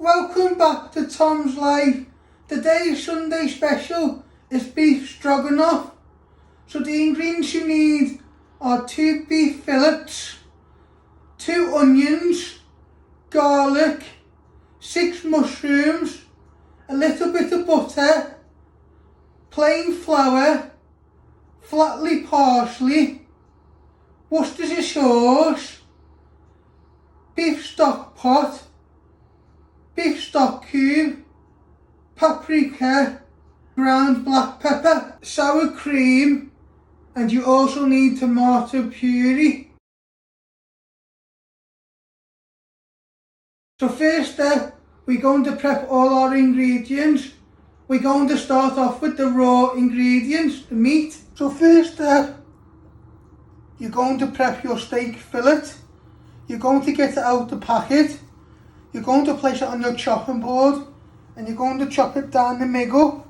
Welcome back to Tom's Life. Today's Sunday special is beef stroganoff. So the ingredients you need are 2 beef fillets, 2 onions, garlic, 6 mushrooms, a little bit of butter, plain flour, flatly parsley, Worcestershire sauce, beef stockpot, beef stock cube, paprika, ground black pepper, sour cream, and you also need tomato puree. So first step, we're going to prep all our ingredients. We're going to start off with the raw ingredients, the meat. So first step, you're going to prep your steak fillet. You're going to get it out the packet. You're going to place it on your chopping board and you're going to chop it down the middle.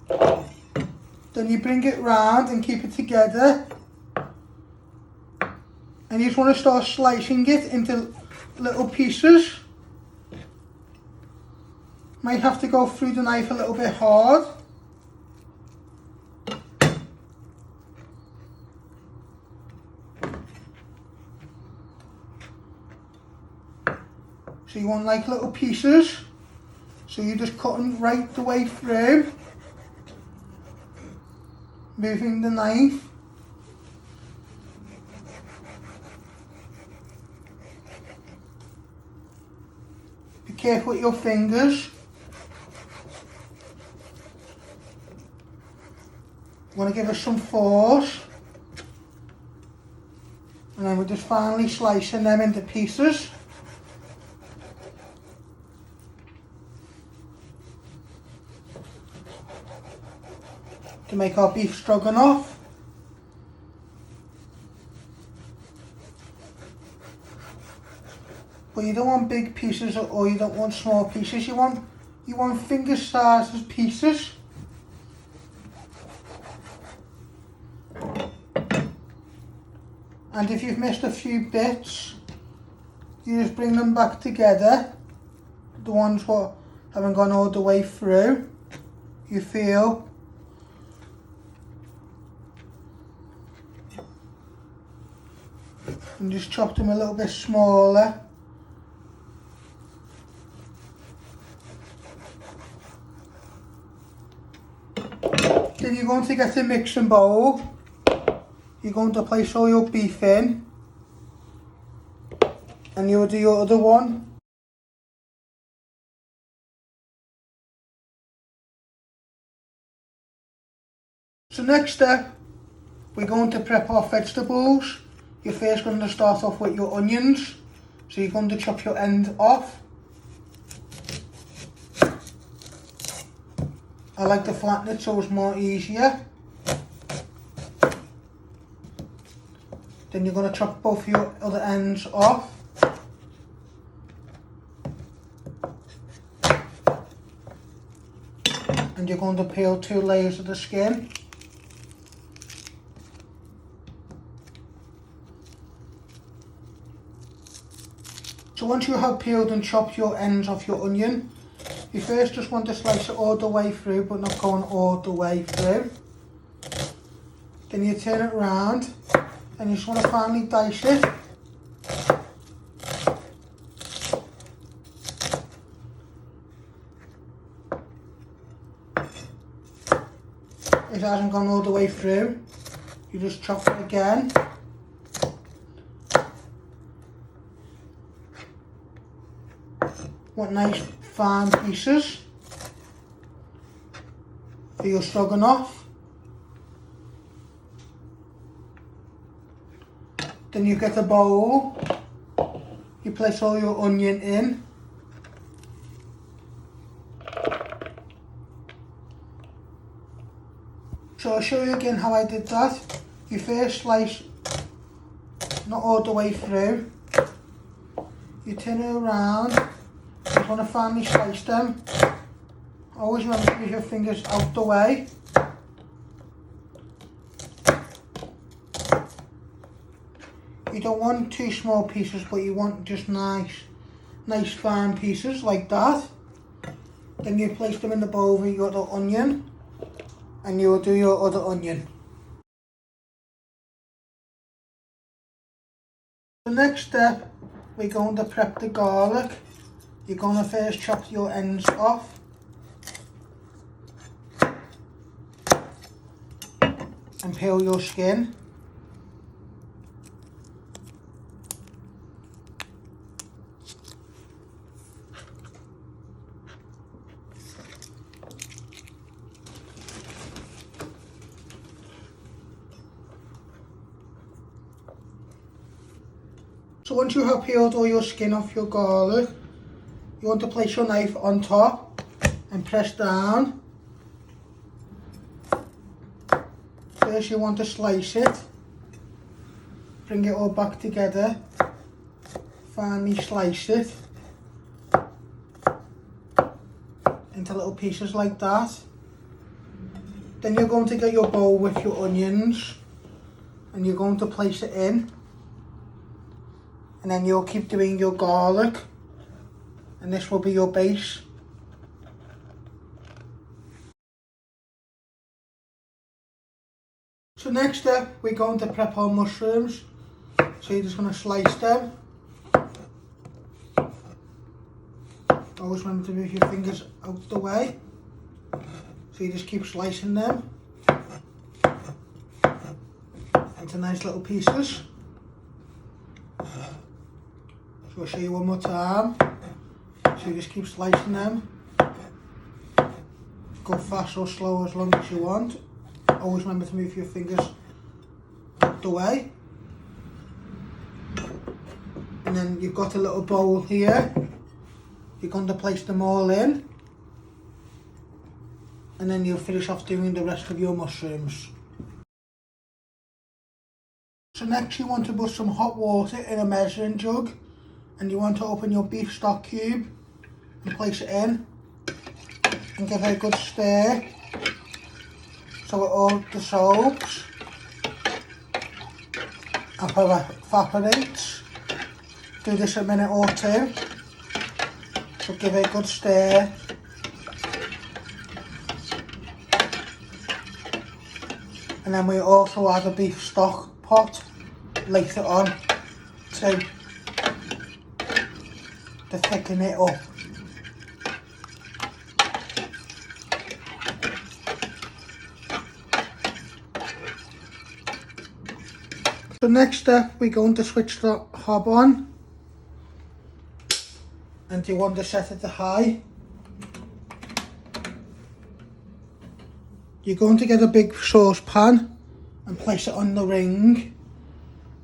Then you bring it round and keep it together. And you just want to start slicing it into little pieces. Might have to go through the knife a little bit hard. So you want like little pieces, so you're just cutting right the way through, moving the knife. Be careful with your fingers. You want to give it some force, and then we're just finally slicing them into pieces. To make our beef stroganoff. But you don't want big pieces or you don't want small pieces. You want finger sized pieces. And if you've missed a few bits, you just bring them back together. The ones what haven't gone all the way through, you feel. And just chop them a little bit smaller. Then you're going to get a mixing bowl. You're going to place all your beef in. And you'll do your other one. So next step, we're going to prep our vegetables. You're first going to start off with your onions. So you're going to chop your end off. I like to flatten it so it's more easier. Then you're going to chop both your other ends off. And you're going to peel 2 layers of the skin. So once you have peeled and chopped your ends off your onion, you first just want to slice it all the way through, but not going all the way through. Then you turn it around and you just want to finely dice it. It hasn't gone all the way through, you just chop it again. Want nice fine pieces for your stroganoff. Then you get a bowl, you place all your onion in. So I'll show you again how I did that. You first slice not all the way through, you turn it around. You want to finely slice them. Always remember to leave your fingers out the way. You don't want too small pieces, but you want just nice fine pieces like that. Then you place them in the bowl with your other onion, and you'll do your other onion. The next step, we're going to prep the garlic. You're going to first chop your ends off. And peel your skin. So once you have peeled all your skin off your garlic, you want to place your knife on top and press down. First you want to slice it, bring it all back together, finally slice it into little pieces like that. Then you're going to get your bowl with your onions and you're going to place it in, and then you'll keep doing your garlic, and this will be your base. So next step, we're going to prep our mushrooms. So you're just going to slice them. Always remember to move your fingers out the way. So you just keep slicing them into nice little pieces. So I'll show you one more time. So you just keep slicing them. Go fast or slow as long as you want. Always remember to move your fingers out the way. And then you've got a little bowl here. You're going to place them all in. And then you'll finish off doing the rest of your mushrooms. So next you want to put some hot water in a measuring jug. And you want to open your beef stock cube and place it in. And give it a good stir so it all dissolves and evaporates. Do this a minute or two. So give it a good stir. And then we also add a beef stock pot later on to thicken it up. The next step, we're going to switch the hob on, and you want to set it to high. You're going to get a big saucepan and place it on the ring,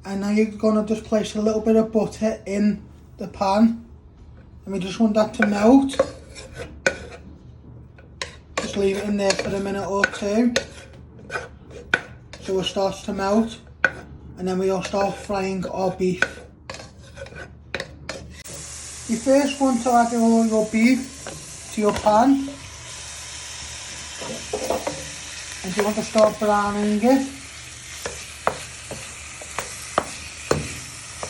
and now you're going to just place a little bit of butter in the pan, and we just want that to melt. Just leave it in there for a minute or two so it starts to melt, and then we'll start frying our beef. You first want to add all your beef to your pan, and you want to start browning it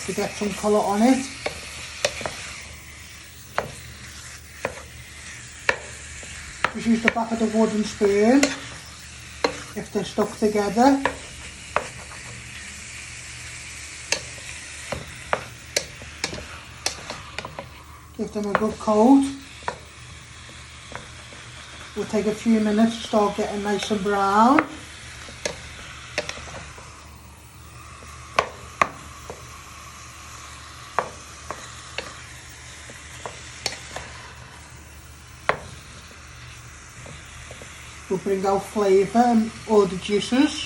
to get some colour on it. Just use the back of the wooden spoon if they're stuck together. Give them a good coat. We'll take a few minutes to start getting nice and brown. We'll bring out flavour and all the juices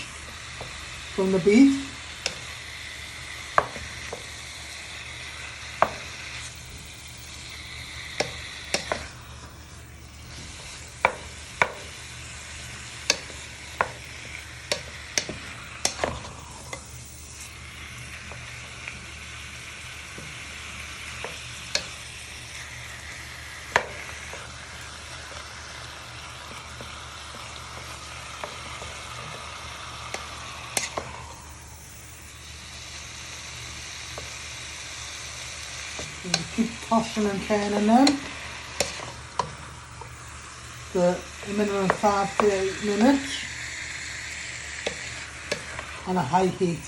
from the beef. You keep tossing and turning them for a minimum of 5 to 8 minutes on a high heat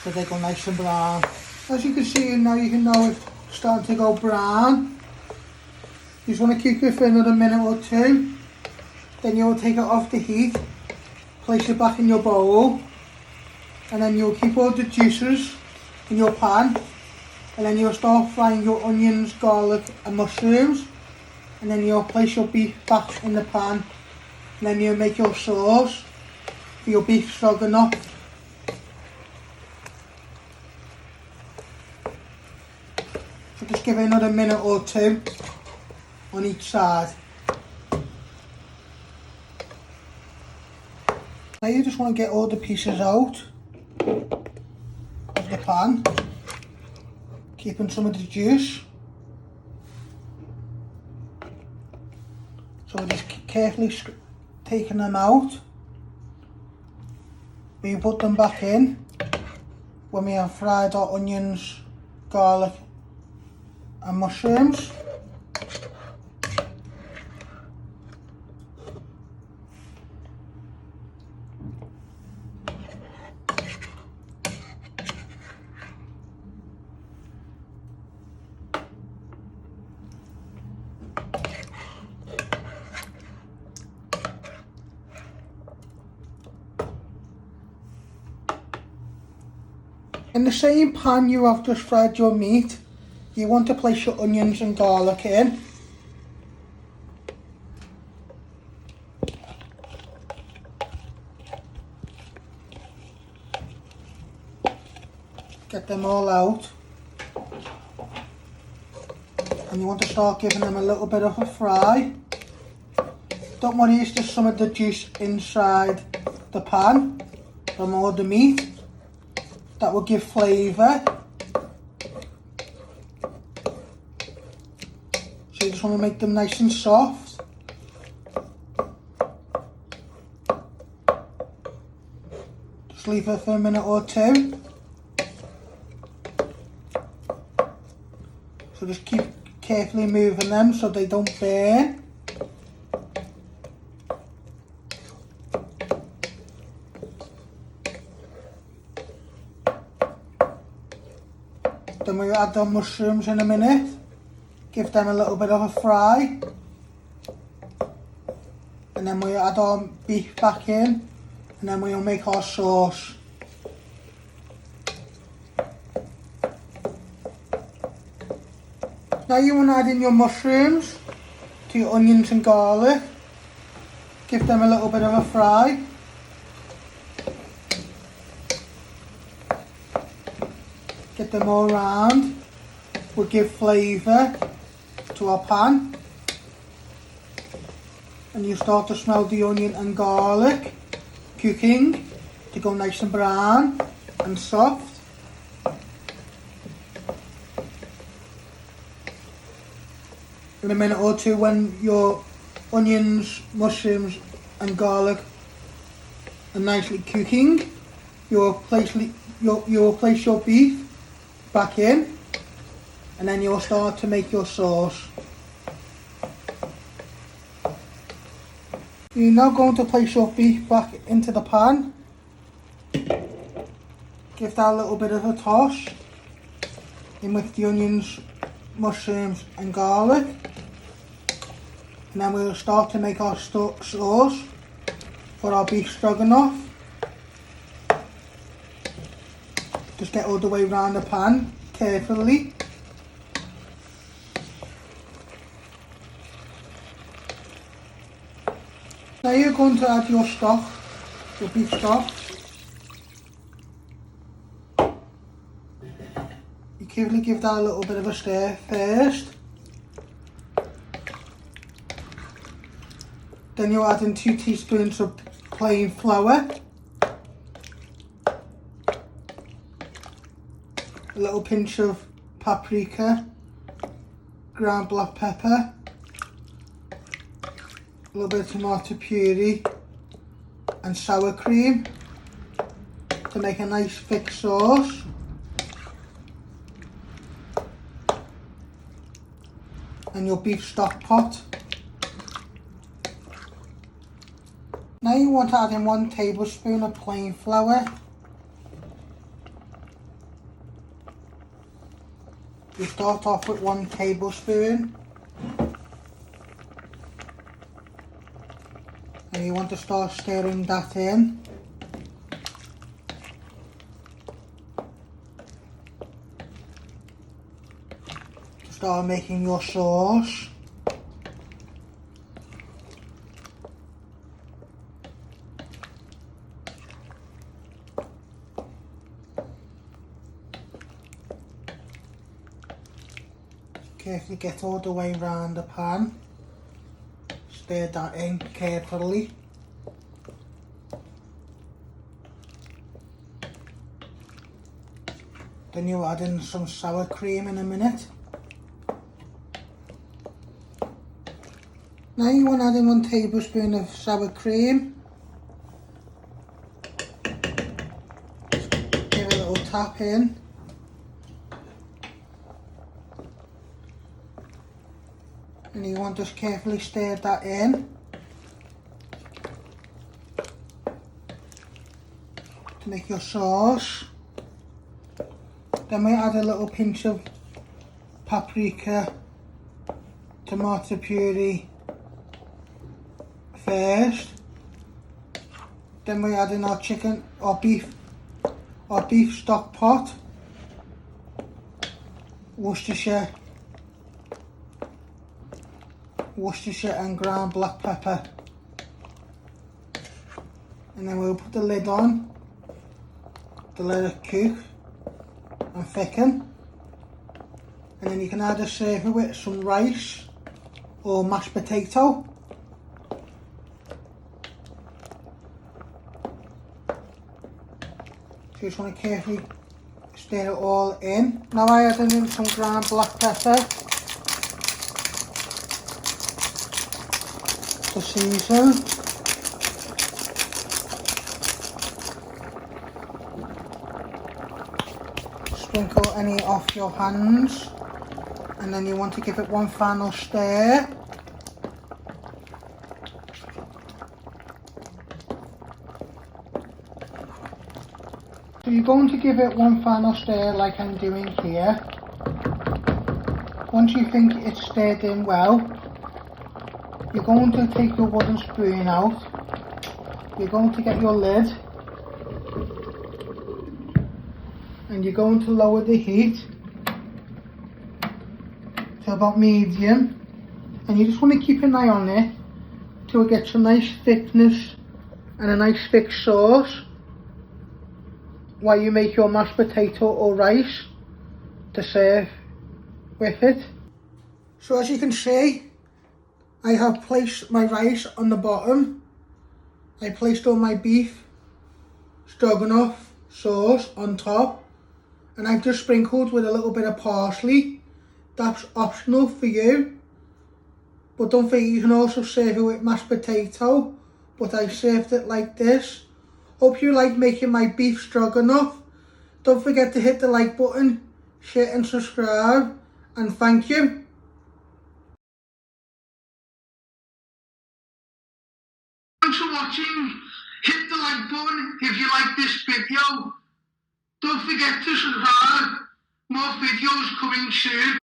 so they go nice and brown. As you can see now, you can know it's starting to go brown. You just want to keep it for another minute or two. Then you'll take it off the heat, place it back in your bowl, and then you'll keep all the juices in your pan, and then you'll start frying your onions, garlic and mushrooms, and then you'll place your beef back in the pan, and then you'll make your sauce for your beef stroganoff. So just give it another minute or two on each side. Now you just want to get all the pieces out of the pan, keeping some of the juice. So we're just carefully taking them out. We put them back in when we have fried our onions, garlic and mushrooms. In the same pan you have just fried your meat, you want to place your onions and garlic in. Get them all out. And you want to start giving them a little bit of a fry. Don't worry, it's just some of the juice inside the pan from all the meat. That will give flavour. So you just want to make them nice and soft. Just leave it for a minute or two. So just keep carefully moving them so they don't burn. Then we'll add the mushrooms in a minute, give them a little bit of a fry, and then we'll add our beef back in, and then we'll make our sauce. Now you want to add in your mushrooms to your onions and garlic, give them a little bit of a fry. Get them all round, will give flavour to our pan, and you start to smell the onion and garlic cooking to go nice and brown and soft. In a minute or two, when your onions, mushrooms and garlic are nicely cooking, you'll place your beef back in, and then you'll start to make your sauce. You're now going to place your beef back into the pan. Give that a little bit of a toss in with the onions, mushrooms and garlic, and then we'll start to make our sauce for our beef stroganoff. Just get all the way around the pan carefully. Now you're going to add your stock, your beef stock. You carefully give that a little bit of a stir first. Then you'll add in 2 teaspoons of plain flour. A little pinch of paprika, ground black pepper, a little bit of tomato puree and sour cream to make a nice thick sauce. and your beef stock pot. Now you want to add in 1 tablespoon of plain flour. You start off with 1 tablespoon. And you want to start stirring that in. To start making your sauce. Carefully get all the way around the pan. Stir that in carefully. Then you add in some sour cream in a minute. Now you want to add in 1 tablespoon of sour cream. Give it a little tap in. And you want to just carefully stir that in to make your sauce. Then we add a little pinch of paprika, tomato puree first. Then we add in our chicken or beef stock pot, Worcestershire and ground black pepper. And then we'll put the lid on to let it cook and thicken. And then you can either serve it with some rice or mashed potato. So you just want to carefully stir it all in. Now I add in some ground black pepper to season. Sprinkle any off your hands, and then you want to give it 1 final stir. So you're going to give it 1 final stir like I'm doing here. Once you think it's stirred in well, you're going to take your wooden spoon out. You're going to get your lid. And you're going to lower the heat to about medium. And you just want to keep an eye on it till it gets a nice thickness and a nice thick sauce while you make your mashed potato or rice to serve with it. So as you can see, I have placed my rice on the bottom. I placed all my beef Stroganoff sauce on top, and I've just sprinkled with a little bit of parsley. That's optional for you, but don't forget you can also serve it with mashed potato, but I served it like this. Hope you like making my beef Stroganoff. Don't forget to hit the like button, share and subscribe, and thank you. Thanks for watching. Hit the like button if you like this video. Don't forget to subscribe. More videos coming soon.